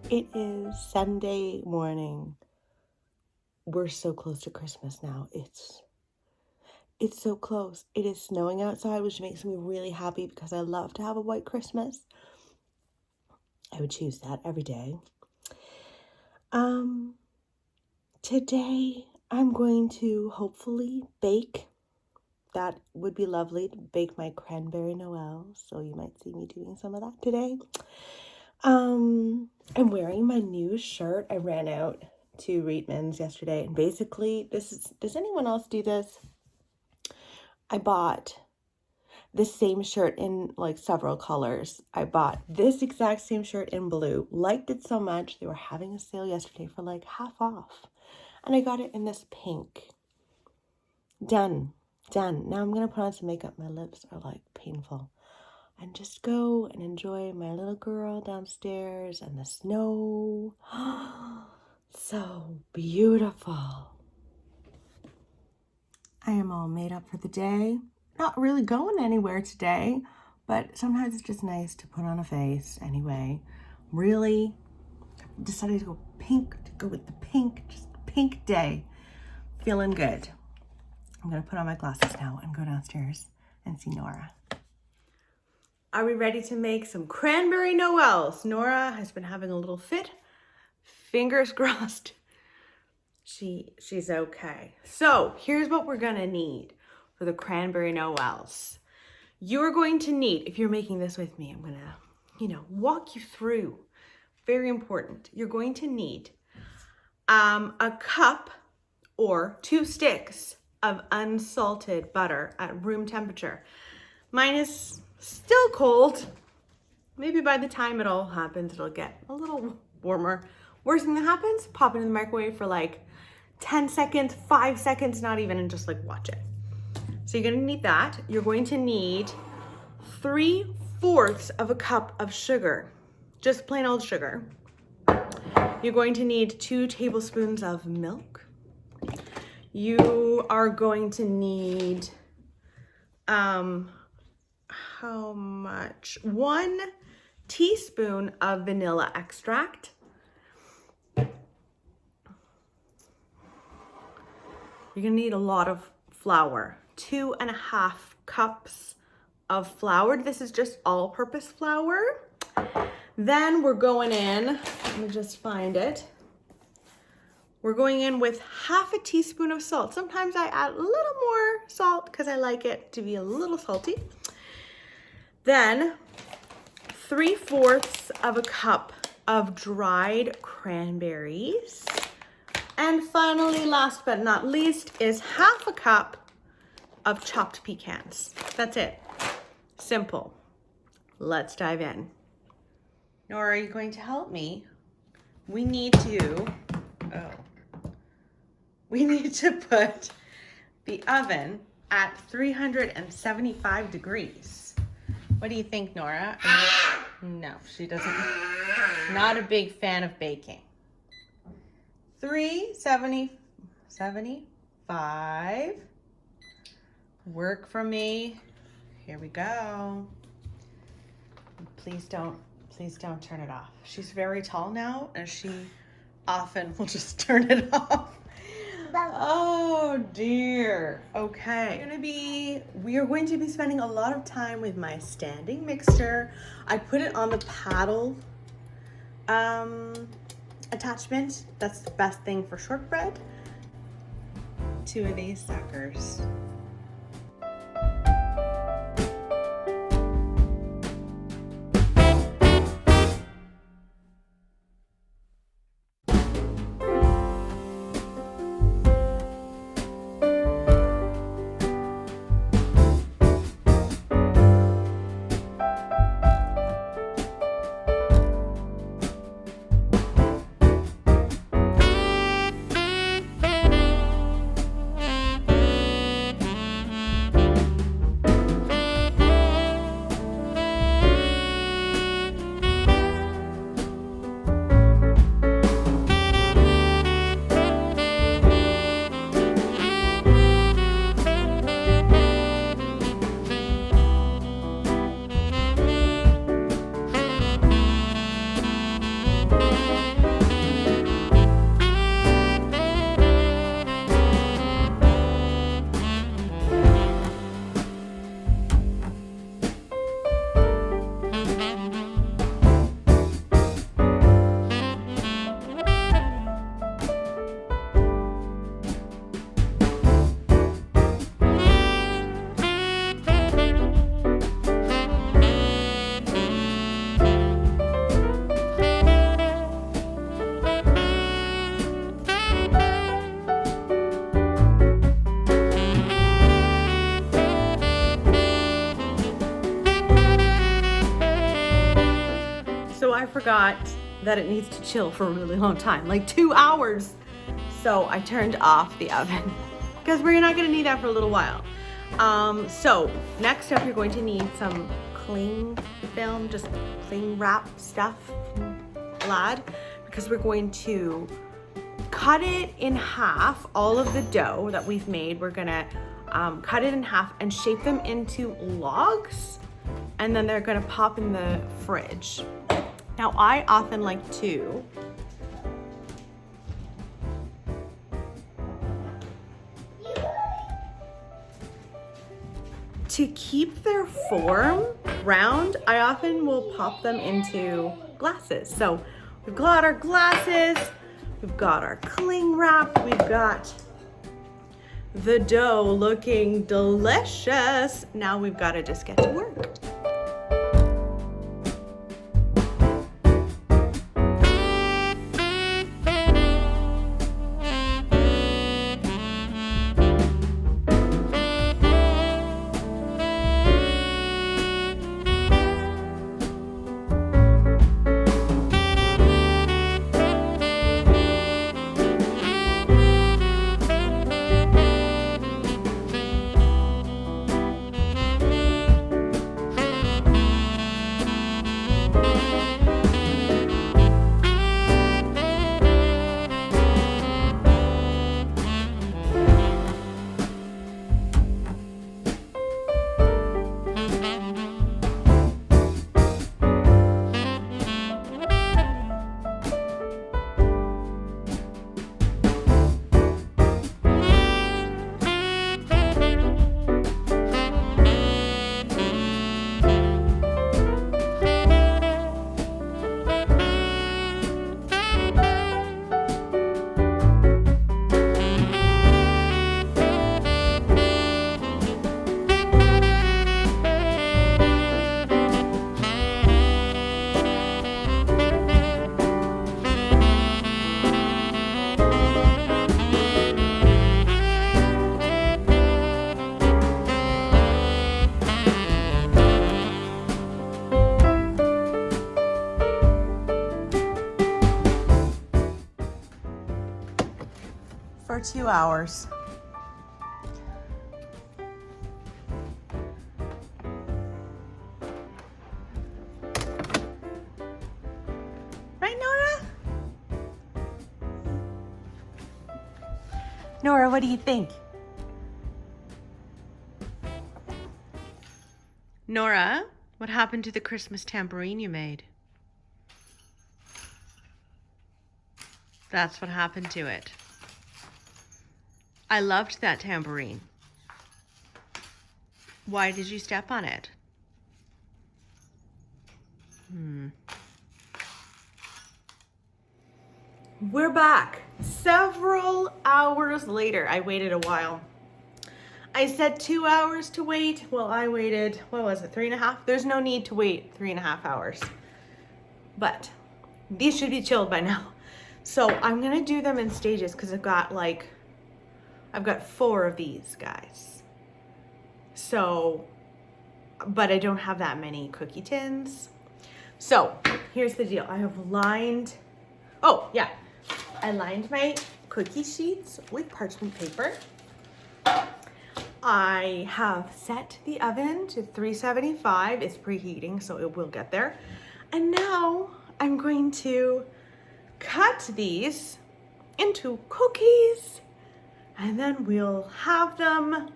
It is Sunday morning. We're so close to Christmas now. It's so close. It is snowing outside, which makes me really happy because I love to have a white Christmas. I would choose that every day. Today I'm going to hopefully bake. That would be lovely to bake my Cranberry Noels, so you might see me doing some of that today. I'm wearing my new shirt. I ran out to Reitman's yesterday, and basically does anyone else do this? I bought the same shirt in like several colors. I bought this exact same shirt in blue, liked it so much, they were having a sale yesterday for like half off, and I got it in this pink. Done. Now I'm gonna put on some makeup. My lips are like painful. And just go and enjoy my little girl downstairs and the snow. So beautiful. I am all made up for the day. Not really going anywhere today, but sometimes it's just nice to put on a face anyway. Really decided to go pink, to go with the pink, just a pink day. Feeling good. I'm gonna put on my glasses now and go downstairs and see Nora. Are we ready to make some Cranberry Noels? Nora has been having a little fit. Fingers crossed. She's okay. So here's what we're gonna need for the Cranberry Noels. You're going to need, if you're making this with me, I'm gonna, walk you through. Very important. You're going to need a cup or 2 sticks of unsalted butter at room temperature. Mine is still cold. Maybe by the time it all happens, it'll get a little warmer. Worst thing that happens, pop it in the microwave for like 10 seconds, 5 seconds, not even, and just like watch it. So you're gonna need that. You're going to need 3/4 of a cup of sugar, just plain old sugar. You're going to need 2 tablespoons of milk. You are going to need, how much? 1 teaspoon of vanilla extract. You're gonna need a lot of flour. 2.5 cups of flour. This is just all-purpose flour. Then we're going in, let me just find it. We're going in with 1/2 teaspoon of salt. Sometimes I add a little more salt because I like it to be a little salty. Then 3/4 of a cup of dried cranberries. And finally, last but not least, is 1/2 cup of chopped pecans. That's it. Simple. Let's dive in. Nora, are you going to help me? We need to put the oven at 375 degrees. What do you think, Nora? No, she doesn't. Not a big fan of baking. 375. Work for me. Here we go. Please don't turn it off. She's very tall now, and she often will just turn it off. Oh dear. Okay. We are going to be spending a lot of time with my standing mixer. I put it on the paddle attachment. That's the best thing for shortbread. 2 of these suckers. forgot that it needs to chill for a really long time, like 2 hours. So I turned off the oven because we're not gonna need that for a little while. So next up, you're going to need some cling film, just cling wrap stuff from Sled, because we're going to cut it in half. All of the dough that we've made, we're gonna cut it in half and shape them into logs, and then they're gonna pop in the fridge. Now I often like to keep their form round, I often will pop them into glasses. So we've got our glasses, we've got our cling wrap, we've got the dough looking delicious. Now we've got to just get to work. For 2 hours. Right, Nora? Nora, what do you think? Nora, what happened to the Christmas tambourine you made? That's what happened to it. I loved that tambourine. Why did you step on it? We're back. Several hours later. I waited a while. I said 2 hours to wait. Well, I waited, what was it, 3.5? There's no need to wait 3.5 hours. But these should be chilled by now. So I'm gonna do them in stages because I've got 4 of these guys. So, but I don't have that many cookie tins. So here's the deal. I have lined, I lined my cookie sheets with parchment paper. I have set the oven to 375. It's preheating, so it will get there. And now I'm going to cut these into cookies, and then we'll have them.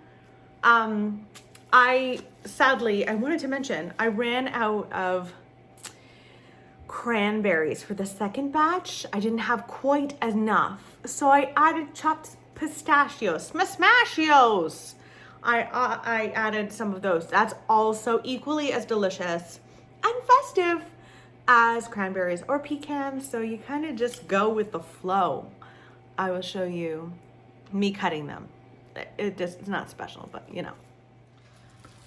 Sadly, I wanted to mention, I ran out of cranberries for the second batch. I didn't have quite enough, so I added chopped pistachios, smashios. I added some of those. That's also equally as delicious and festive as cranberries or pecans, so you kind of just go with the flow. I will show you me cutting them. It's not special, but you know.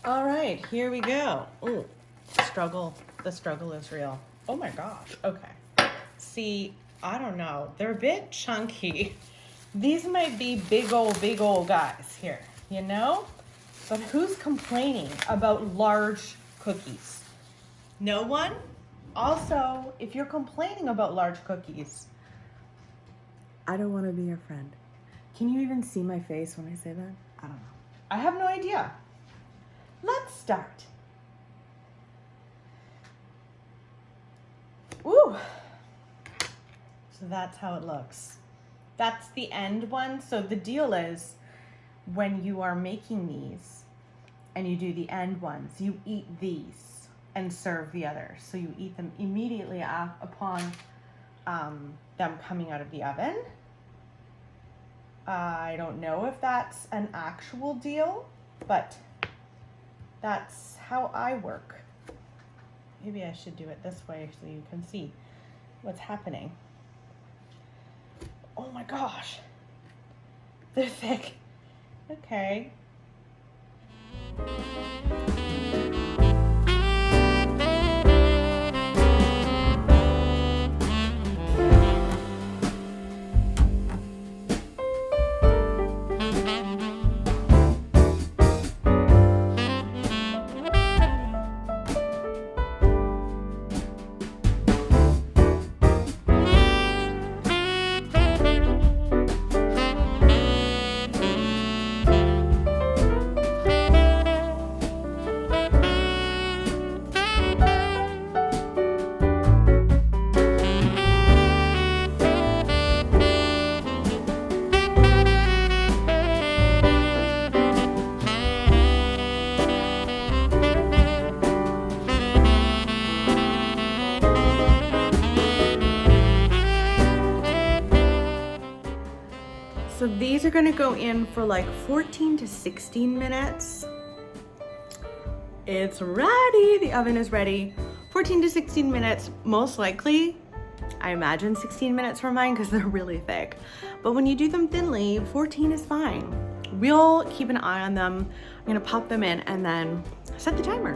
All right, here we go. Ooh, the struggle is real. Oh my gosh, okay. See, I don't know, they're a bit chunky. These might be big old guys here, you know? But who's complaining about large cookies? No one? Also, if you're complaining about large cookies, I don't want to be your friend. Can you even see my face when I say that? I don't know. I have no idea. Let's start. Ooh. So that's how it looks. That's the end one. So the deal is when you are making these and you do the end ones, you eat these and serve the others. So you eat them immediately upon them coming out of the oven. I don't know if that's an actual deal, but that's how I work. Maybe I should do it this way so you can see what's happening. Oh my gosh, they're thick. Okay. So these are gonna go in for like 14 to 16 minutes. It's ready, the oven is ready. 14 to 16 minutes, most likely. I imagine 16 minutes for mine because they're really thick. But when you do them thinly, 14 is fine. We'll keep an eye on them. I'm gonna pop them in and then set the timer.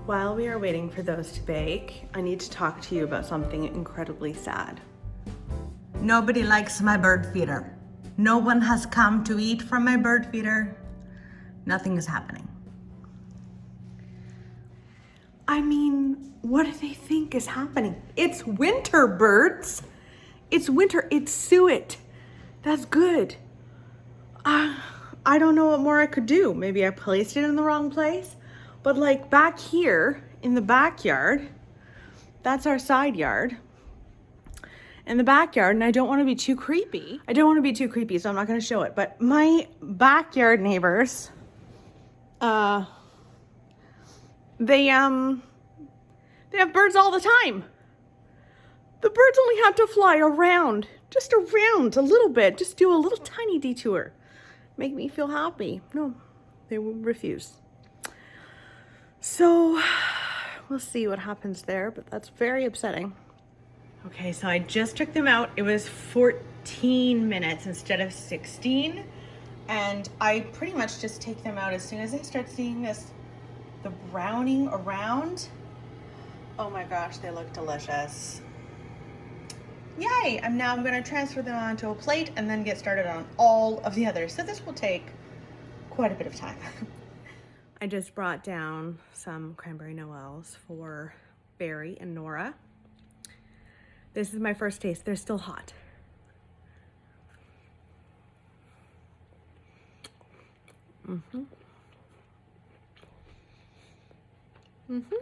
While we are waiting for those to bake, I need to talk to you about something incredibly sad. Nobody likes my bird feeder. No one has come to eat from my bird feeder. Nothing is happening. I mean, what do they think is happening? It's winter, birds. It's winter, it's suet. That's good. I don't know what more I could do. Maybe I placed it in the wrong place. But like back here in the backyard, that's our side yard. In the backyard, and I don't want to be too creepy. So I'm not going to show it. But my backyard neighbors, they have birds all the time. The birds only have to fly around, just around a little bit, just do a little tiny detour. Make me feel happy. No, they will refuse. So we'll see what happens there, but that's very upsetting. Okay, so I just took them out. It was 14 minutes instead of 16. And I pretty much just take them out as soon as I start seeing the browning around. Oh my gosh, they look delicious. Yay, I'm gonna transfer them onto a plate and then get started on all of the others. So this will take quite a bit of time. I just brought down some Cranberry Noels for Barry and Nora. This is my first taste. They're still hot. Mm-hmm. Mm-hmm.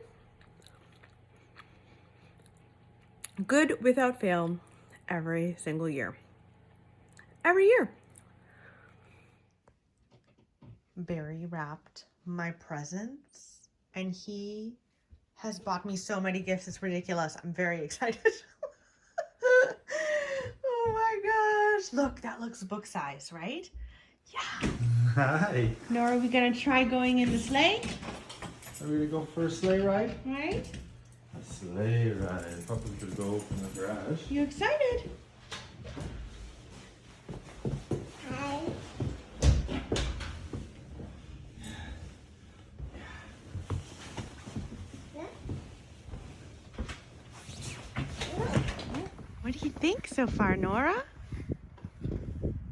Good without fail every single year. Every year. Barry wrapped my presents and he has bought me so many gifts. It's ridiculous. I'm very excited. Oh my gosh. Look, that looks book size, right? Yeah. Hi. Nora, are we gonna try going in the sleigh? Are we gonna go for a sleigh ride? Right? A sleigh ride. Papa could go from the garage. You excited? Hi. think so far, Nora?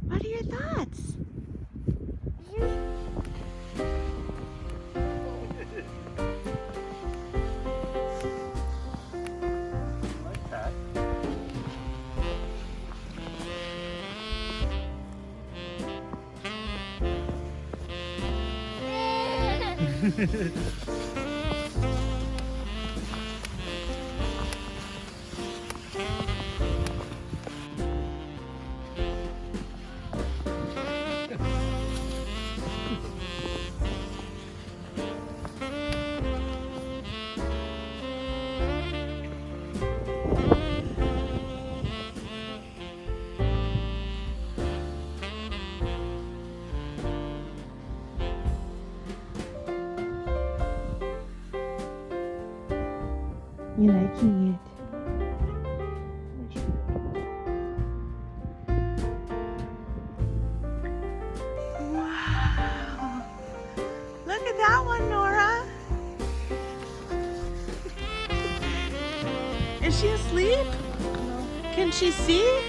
What are your thoughts? Like that. You liking it? Wow! Look at that one, Nora! Is she asleep? No. Can she see?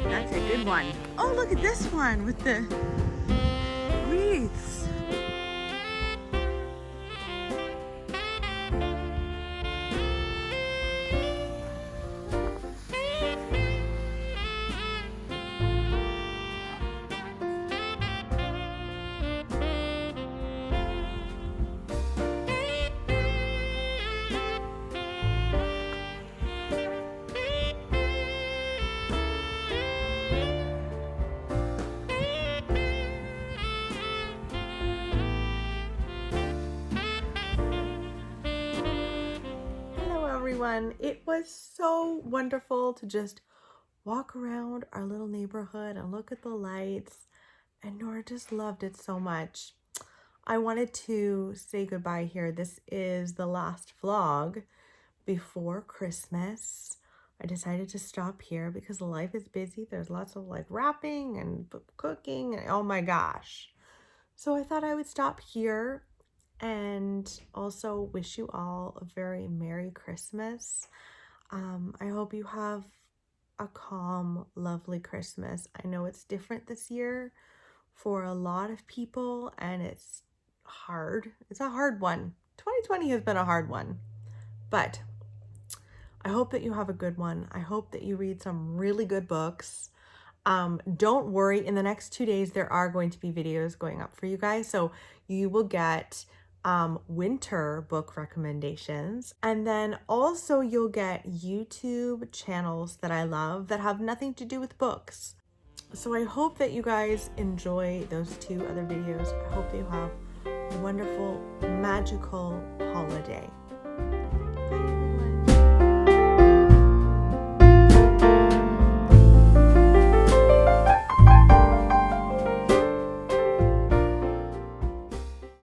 That's a good one. Oh, look at this one with the wreaths. Everyone. It was so wonderful to just walk around our little neighborhood and look at the lights, and Nora just loved it so much. I wanted to say goodbye here. This is the last vlog before Christmas. I decided to stop here because life is busy. There's lots of like wrapping and cooking and oh my gosh. So I thought I would stop here and also wish you all a very Merry Christmas. I hope you have a calm, lovely Christmas. I know it's different this year for a lot of people and it's hard. It's a hard one. 2020 has been a hard one, but I hope that you have a good one. I hope that you read some really good books. Don't worry, in the next 2 days, there are going to be videos going up for you guys. So you will get winter book recommendations. And then also you'll get YouTube channels that I love that have nothing to do with books. So I hope that you guys enjoy those 2 other videos. I hope that you have a wonderful, magical holiday.